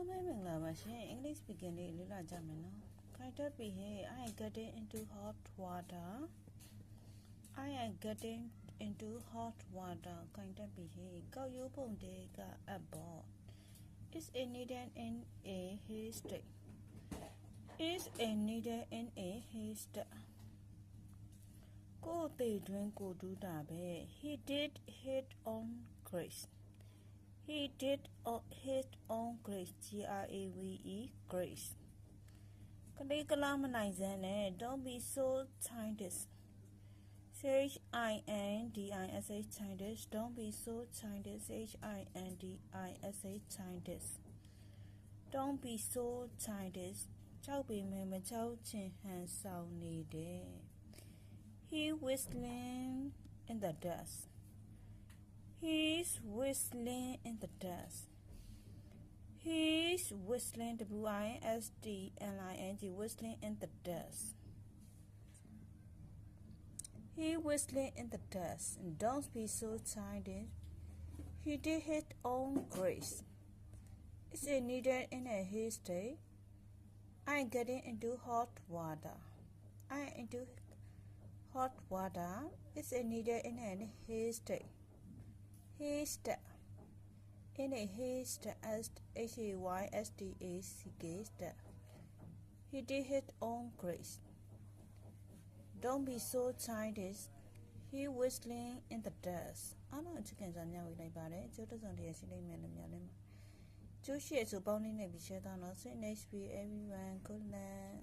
English beginning lila jamino. Kaita be I am getting into hot water. I am getting into hot water. Kaita be go you bonde ga aboard. Is a needle in a haystack. Is a needle in a haystack. Go they drink go do dabe. He did hit on Grace. He did hit on Grace, Grave, Grace. Don't be so childish. H-I-N-D-I-S-H, childish. Don't be so childish. H-I-N-D-I-S-H, childish. Don't be so childish. He whistling in the dust. He's whistling in the dust. He's whistling, W-I-S-D-L-I-N-G, whistling in the dust. He whistling in the dust. And don't be so childish. He did hit on Grace. Is a needle in a haystack. I'm getting into hot water. I'm into hot water. It's a needle in a haystack. Haystack. In a haystack, Haystack. He did hit on Grace. Don't be so childish. He whistling in the dust. I don't chickens on now like about it. Joe doesn't hear she name and Joe shares a bounding maybe shut down. I'll say next week everyone. Good night.